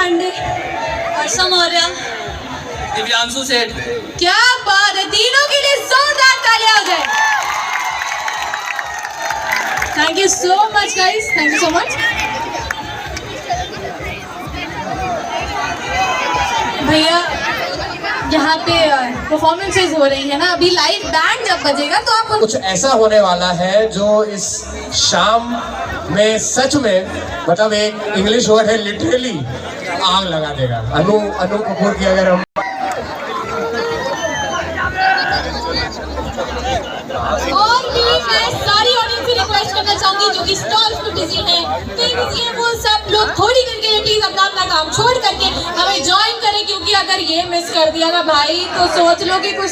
पांडे, हर्षा मौर्य, दिव्यांशु सेठ। क्या बात है, तीनों के लिए जोरदार तालियां हो जाए। Thank you so much guys, thank you so much. भैया यहाँ पे परफॉर्मेंसेज हो रही है ना, अभी लाइव बैंड जब बजेगा तो आप कुछ ऐसा होने वाला है जो इस शाम में सच में मतलब एक इंग्लिश वर्ड है लिटरली आग लगा देगा। अनु कपूर की अगर हम और भी मैं सारी ऑडियंस से रिक्वेस्ट करना चाहूंगी जो कि स्टॉल्स पे बिजी हैं, वो सब लोग थोड़ी करके प्लीज अपना अपना काम छोड़ करके हमें ज्वाइन करें, क्योंकि अगर ये मिस कर दिया ना भाई तो सोच लो कि कुछ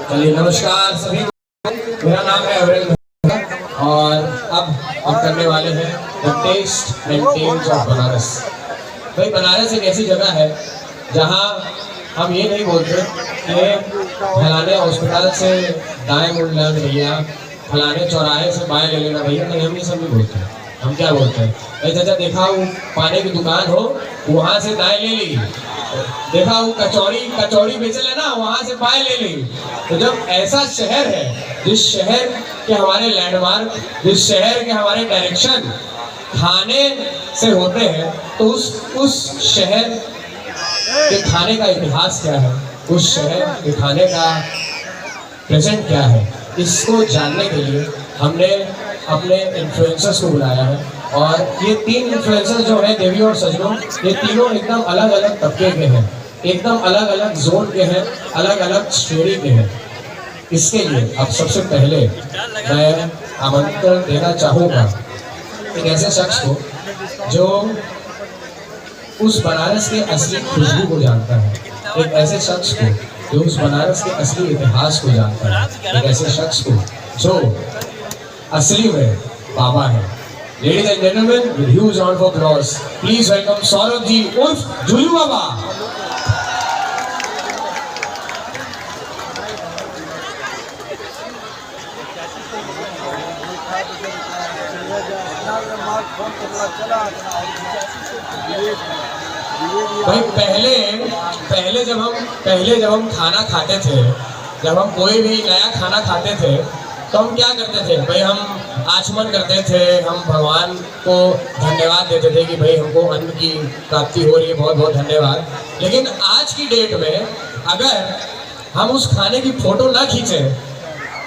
चलिए नमस्कार सभी, मेरा नाम है अवरेंद्र और अब हम करने वाले हैं the taste and tales of Banaras. भाई बनारस एक ऐसी जगह है जहां हम ये नहीं बोलते कि फलाने हॉस्पिटल से दाएं मुड़ लेना भैया, फलाने चौराहे से बाएं ले लेना भैया, नहीं हम ये सब नहीं बोलते। हम क्या बोलते हैं, भाई चाचा देखा वो पानी की दुकान हो वहां से दाएं ले ली, देखा वो कचौड़ी बेचे लेना वहां से बाएं ले ली। तो जब ऐसा शहर है जिस शहर के हमारे लैंडमार्क, जिस शहर के हमारे डायरेक्शन खाने से होते हैं, तो उस शहर के खाने का इतिहास क्या है, उस शहर के खाने का प्रेजेंट क्या है, इसको जानने के लिए हमने अपने इन्फ्लुएंसर्स को बुलाया है। और ये तीन इन्फ्लुएंसर्स जो हैं देवी और सजनों, ये तीनों एकदम अलग अलग तबके के हैं, एकदम अलग अलग जोन के हैं, अलग अलग श्रेणी के हैं। इसके लिए अब सबसे पहले मैं आमंत्रण देना चाहूँगा एक ऐसे शख्स को जो उस बनारस के असली खुशबू को जानता है, एक ऐसे शख्स को जो उस बनारस के असली इतिहास को जानता है, एक ऐसे शख्स को जो असली में बाबा है। Ladies and gentlemen, with huge round of applause, please welcome Saurabh ji उर्फ जुलू बाबा। भाई पहले जब हम खाना खाते थे, जब हम कोई भी नया खाना खाते थे तो हम क्या करते थे भाई, हम आचमन करते थे, हम भगवान को धन्यवाद देते थे कि भाई हमको अन्न की प्राप्ति हो रही है, बहुत बहुत धन्यवाद। लेकिन आज की डेट में अगर हम उस खाने की फोटो ना खींचे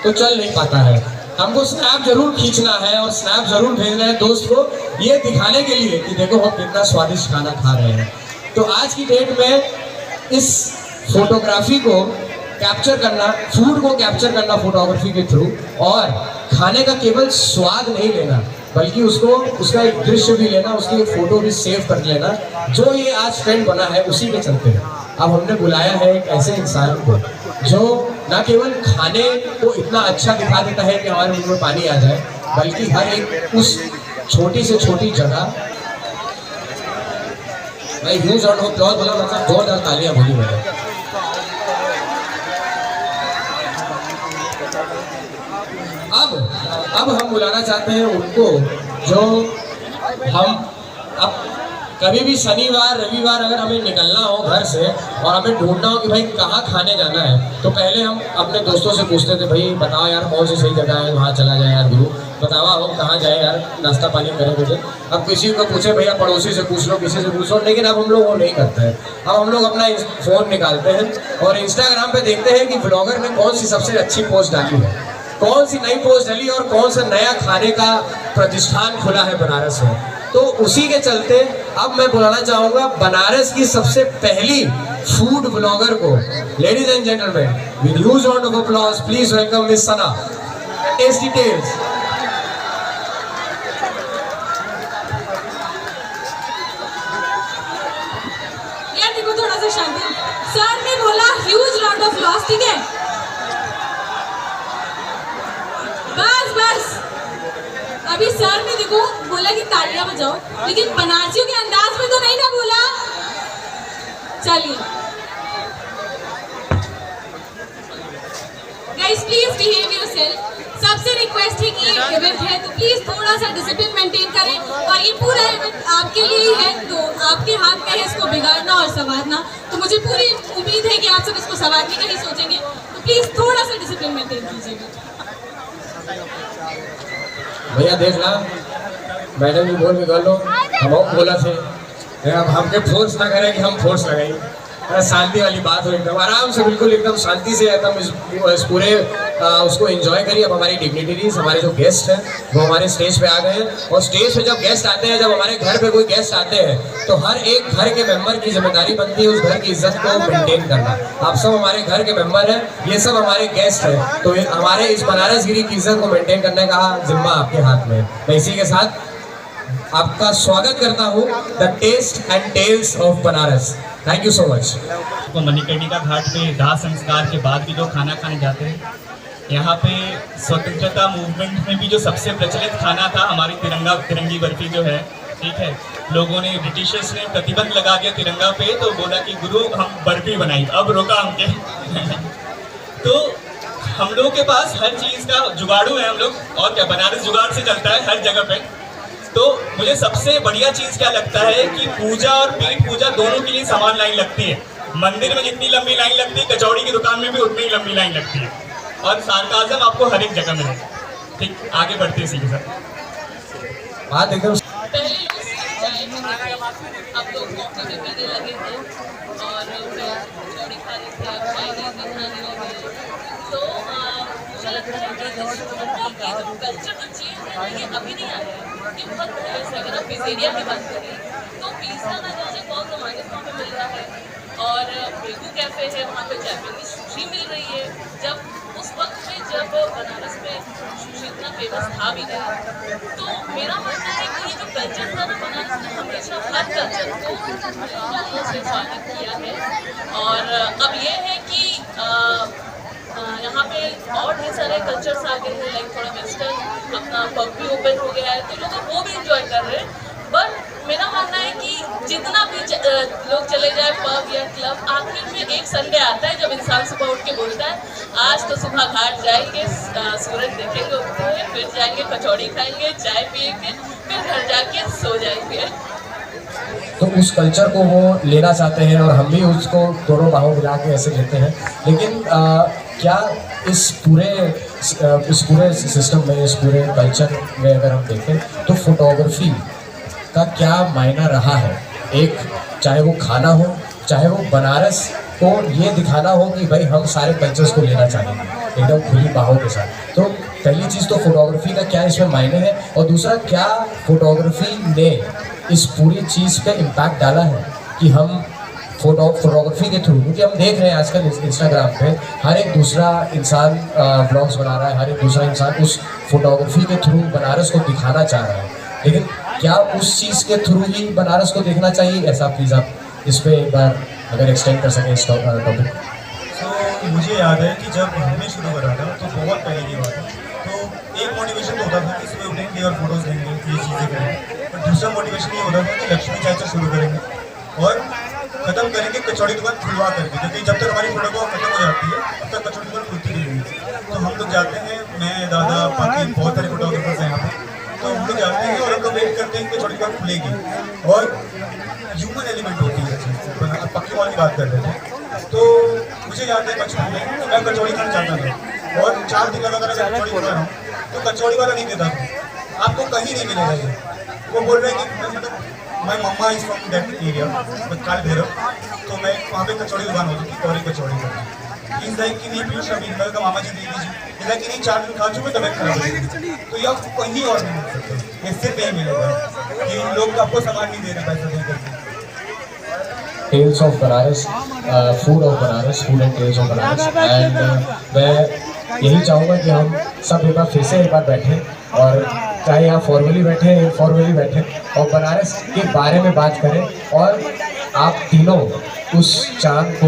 तो चल नहीं पाता है। हमको स्नैप जरूर खींचना है और स्नैप जरूर भेजना है दोस्त को, ये दिखाने के लिए कि देखो हम कितना स्वादिष्ट खाना खा रहे हैं। तो आज की डेट में इस फोटोग्राफी को कैप्चर करना, फूड को कैप्चर करना फोटोग्राफी के थ्रू, और खाने का केवल स्वाद नहीं लेना बल्कि उसका एक दृश्य भी लेना, उसकी एक फोटो भी सेव कर लेना, जो ये आज ट्रेंड बना है उसी के चलते अब हमने बुलाया है एक ऐसे इंसान को जो न केवल खाने को इतना अच्छा दिखा देता है कि हमारे मुंह में पानी आ जाए, बल्कि हर एक उस छोटी से छोटी जगह, भाई ह्यूज राउंड ऑफ अप्लॉज बोला, मतलब जोरदार तालियां बोली मैंने। अब हम बुलाना चाहते हैं उनको जो हम अब कभी भी शनिवार रविवार अगर हमें निकलना हो घर से और हमें ढूंढना हो कि भाई कहाँ खाने जाना है, तो पहले हम अपने दोस्तों से पूछते थे भाई बताओ यार कौन सी सही जगह है, वहाँ चला जाए यार गुरु, बतावा हो कहाँ जाए यार, नाश्ता पानी करें मुझे। अब किसी को पूछे भैया पड़ोसी से पूछ लो, किसी से पूछ लो, लेकिन अब हम लोग वो नहीं करते हैं। अब हम लोग अपना फ़ोन निकालते हैं और इंस्टाग्राम पे देखते हैं कि ब्लॉगर ने कौन सी सबसे अच्छी पोस्ट डाली है, कौन सी नई पोस्ट डाली और कौन सा नया खाने का प्रतिष्ठान खुला है बनारस में। तो उसी के चलते अब मैं बुलाना चाहूँगा बनारस की सबसे पहली फूड ब्लॉगर को। Ladies and gentleman, with huge round of applause please welcome miss Sana, tasty tales. से शांति। सर ने बोला ह्यूज लॉट ऑफ लॉस, ठीक है? बस बस अभी सर ने देखो बोला कि तालियां बजाओ, लेकिन बनारसियों के अंदाज में तो नहीं ना बोला। चलिए गाइस, प्लीज बिहेव योरसेल्फ। सबसे रिक्वेस्ट है कि ये इवेंट है तो प्लीज थोड़ा सा डिसिप्लिन मेंटेन करें, और ये पूरा इवेंट आपके लिए ही है, तो आपके हाथ में है इसको बिगाड़ना और संवारना। तो मुझे पूरी उम्मीद है कि आप सब इसको संवारने का ही सोचेंगे, तो प्लीज थोड़ा सा डिसिप्लिन मेंटेन कीजिएगा। भैया देख ला, मैडम भी बोल के कर लो, हम बोला थे अब हमके फोर्स ना करें कि हम फोर्स लगाएंगे। शांति वाली बात हो, एकदम आराम से, बिल्कुल एकदम शांति से एकदम इस पूरे उसको एंजॉय करिए। अब हमारी डिग्निटरीज, हमारे जो गेस्ट हैं वो हमारे स्टेज पे आ गए हैं, और स्टेज पे जब गेस्ट आते हैं, जब हमारे घर पे कोई गेस्ट आते हैं, तो हर एक घर के मेंबर की जिम्मेदारी बनती है उस घर की इज्जत को मेंटेन करना। आप सब हमारे घर के मेंबर हैं, ये सब हमारे गेस्ट हैं, तो हमारे इस बनारस गिरी की इज्जत को मेंटेन करने का जिम्मा आपके हाथ में। मैं इसी के साथ आपका स्वागत करता हूँ the taste and tales of Banaras. Thank you so much. तो मणिकर्णिका घाट पे दाह संस्कार के बाद भी लोग खाना खाने जाते हैं। यहाँ पे स्वतंत्रता मूवमेंट में भी जो सबसे प्रचलित खाना था हमारी तिरंगी बर्फी जो है, ठीक है, लोगों ने, ब्रिटिशर्स ने प्रतिबंध लगा दिया तिरंगा पे, तो बोला कि गुरु हम बर्फी बनाई, अब रोका हमके। तो हम लोग के पास हर चीज़ का जुगाड़ू है हम लोग, और क्या, बनारस जुगाड़ से चलता है हर जगह पे। तो मुझे सबसे बढ़िया चीज़ क्या लगता है कि पूजा और पेट पूजा दोनों के लिए समान लाइन लगती है। मंदिर में जितनी लंबी लाइन लगती है, कचौड़ी की दुकान में भी उतनी ही लंबी लाइन लगती है, और सार्काज़म आपको हर एक जगह मिलेगा। ठीक, आगे बढ़ते हैं सीधे सर। बात एकदम पहले लोग चाय में थे, अब लोग कॉफी में पीने लगे थे, और कचौड़ी खा रहे थे, अब चाइनीज भी खाने लगे। तो मुझे लगता है कि जो कल्चर जो चेंज है ये अभी नहीं आया है, ये बहुत पहले से। अगर आप पिज़्ज़ेरिया की बात करें तो पिज़्ज़ा ना जाने बहुत ज़माने से वहाँ पे मिल रहा है, और बेगू कैफ़े है, वहाँ पे जापानीज सुशी मिल रही है। जब उस वक्त में जब बनारस में सुशी इतना फेमस था भी नहीं, तो मेरा मानना है कि ये जो कल्चर था ना बनारस ने हमेशा हर कल्चर को से स्वागत किया है। और अब ये है कि यहाँ पे और ढेर सारे कल्चर्स आ गए हैं, लाइक थोड़ा वेस्टर्न, अपना पब भी ओपन हो गया है, तो लोग वो भी इंजॉय कर रहे हैं। बट मेरा मानना है कि जितना भी लोग चले जाए पब या क्लब, आखिर में एक संडे आता है जब इंसान सुबह उठ के बोलता है आज तो सुबह घाट जाएंगे, सूरज देखेंगे उगते हुए, फिर जाएंगे कचौड़ी खाएंगे, चाय पिएंगे, फिर घर जाके सो जाएंगे। तो उस कल्चर को वो लेना चाहते हैं, और हम भी उसको दोनों बाहों मिला के ऐसे लेते हैं। लेकिन क्या इस पूरे सिस्टम में, इस पूरे कल्चर में अगर हम देखें तो फोटोग्राफी का क्या मायना रहा है? एक, चाहे वो खाना हो, चाहे वो बनारस को ये दिखाना हो कि भाई हम सारे कल्चर्स को लेना चाहेंगे एकदम खुली बाहों के साथ। तो पहली चीज़ तो फोटोग्राफी का क्या इसमें मायने है, और दूसरा क्या फोटोग्राफी ने इस पूरी चीज़ पे इम्पैक्ट डाला है कि हम फोटोग्राफी के थ्रू, क्योंकि हम देख रहे हैं आजकल इंस्टाग्राम पे हर एक दूसरा इंसान ब्लॉग्स बना रहा है, हर एक दूसरा इंसान उस फोटोग्राफी के थ्रू बनारस को दिखाना चाह रहा है। लेकिन क्या उस चीज़ के थ्रू ही बनारस को देखना चाहिए? ऐसा प्लीज़ आप इस पर एक बार अगर एक्सटेंड कर सकें इस टॉपिक। तो मुझे याद है कि जब हमने शुरू करा था तो बहुत पहले की बात है, तो एक मोटिवेशन तो होता था कि सुबह उठेंगे और फोटोज़ लेंगे, ये चीज़ें करेंगे, और दूसरा मोटिवेशन ये होता था कि लक्ष्मी चाय से शुरू करेंगे और ख़त्म करेंगे कचौड़ी दुकान खुलवा करके, क्योंकि जब तक हमारी फोटो खत्म हो जाती है तब तक कचौड़ी दुकान खुलती रहेगी। तो हम लोग जाते हैं, मैं, दादा, बाकी बहुत सारे फोटोग्राफर्स हैं यहाँ पे, तो हम लोग जाते हैं और हम लोग वेट करते हैं कि कचौड़ी दुकान खुलेगी, और ह्यूमन एलिमेंट होती है चीज़। पक्की वाली बात कर रहे थे, तो मुझे याद है बचपन में तो मैं कचौड़ी खाना चाहता था, और 4 दिन लगातार अगर कचौड़ी खा रहा हूँ तो कचौड़ी वाला नहीं देता था, आपको कहीं नहीं मिलेगा ये। वो बोल रहे हैं कि मतलब माई मम्मा इज फ्रॉम दैट एरिया काल भैरव, तो मैं वहाँ पे कचौड़ी दुकान होती थी, और कचौड़ी का इस लाइक कि नहीं पीयूष अभी मैं का मामा जी दे दीजिए, इस लाइक कि नहीं 4 दिन खा चुके तबियत खराब होगी, तो ये आपको कहीं और नहीं मिल सकते, इससे नहीं मिलेगा कि लोग आपको सामान नहीं दे रहे पैसा दे करके। Tales of Banaras, food of Banaras, food and tales of Banaras, and मैं यही चाहूँगा कि हम सब एक बार फिर से एक बार बैठें, और चाहे यहाँ फॉर्मली बैठे इनफॉर्मली बैठे, और बनारस के बारे में बात करें, और आप तीनों उस चांद को,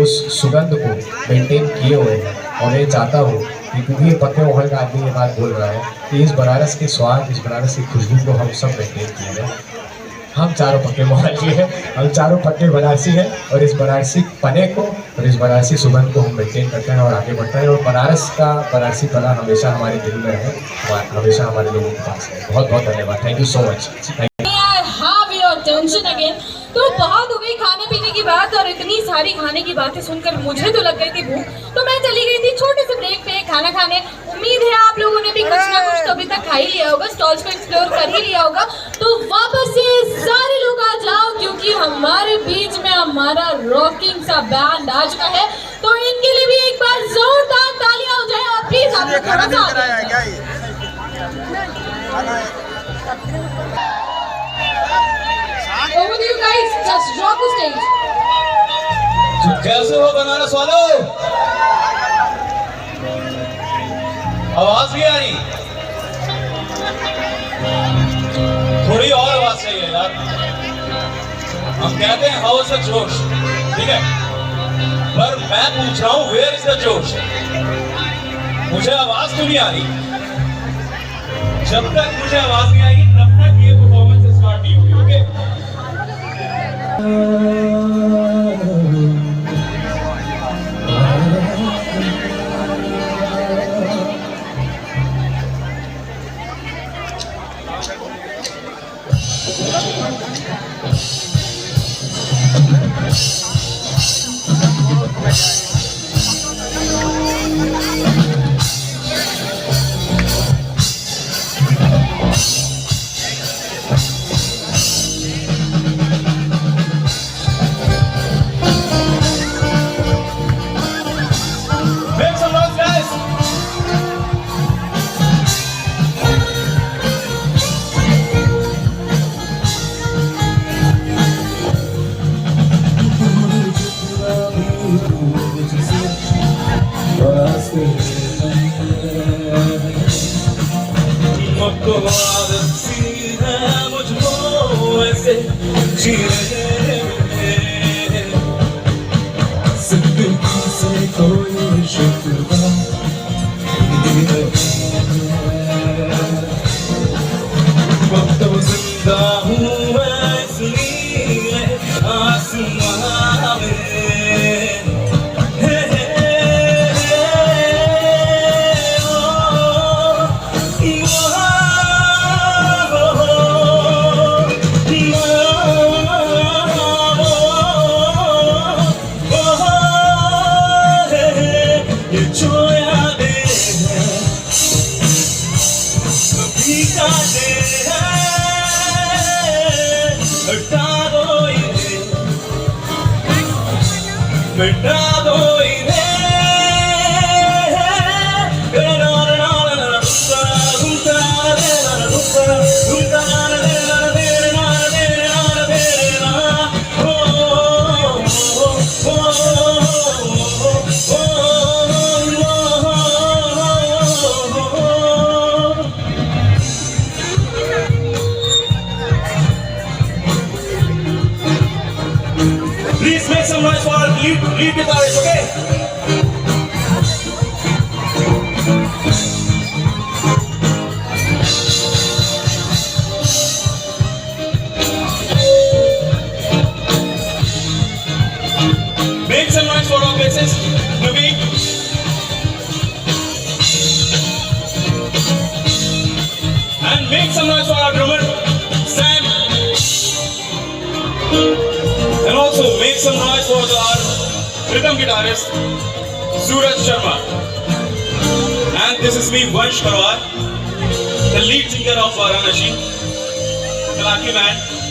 उस सुगंध को मेंटेन किए हुए हैं। और मैं चाहता हूँ कि क्योंकि ये पक्के मोहन का आदमी ये बात बोल रहा है कि इस बनारस के स्वाद, इस बनारस की खुशबू को हम सब मेंटेन किए हैं। हम चारों पक्के मोहल्ले हैं, हम चारों पक्के बनारसी हैं और इस बनारसी पने को और इस बनारसी सुगंध को हम मेंटेन करते हैं और आगे बढ़ते हैं। और बनारस का बनारसी पना हमेशा हमारे दिल में है, हमेशा हमारे लोगों के पास है। बहुत बहुत धन्यवाद। Thank you so much. Tension again. तो बहुत हो गई खाने पीने की बात और इतनी सारी खाने की बातें सुनकर मुझे तो लग गई थी भूख, तो मैं चली गई थी छोटे से ब्रेक पे खाना खाने। उम्मीद है आप लोगों ने भी कुछ ना कुछ तो अभी तक खा ही लिया होगा, स्टॉल्स को एक्सप्लोर कर ही लिया होगा। तो वापस से सारे लोग आ जाओ क्योंकि हमारे बीच में हमारा रॉकिंग सा बैंड आ चुका है। तो इनके लिए भी एक बार जोरदार तालियां हो जाए और प्लीज आप लोग थोड़ा सा over to you guys, just drop the stage. कैसे हो बनारस वालों? आवाज नहीं आ रही? थोड़ी और आवाज चाहिए यार। हम कहते हैं हाउस द जोश, ठीक है, पर मैं पूछ रहा हूं वेयर इज द जोश? मुझे आवाज तो नहीं आ रही। जब तक मुझे आवाज नहीं आएगी तब तक ये परफॉर्मेंस स्टार्ट नहीं होगी। Okay, please make some noise for our lead guitarist, okay? Make some noise for our bassist, Naveen. And make some noise for our drummer, Sam. And also make some noise for our rhythm guitarist, Suraj Sharma. And this is me, Vansh Parwar, the lead singer of Varanasi, the lucky man.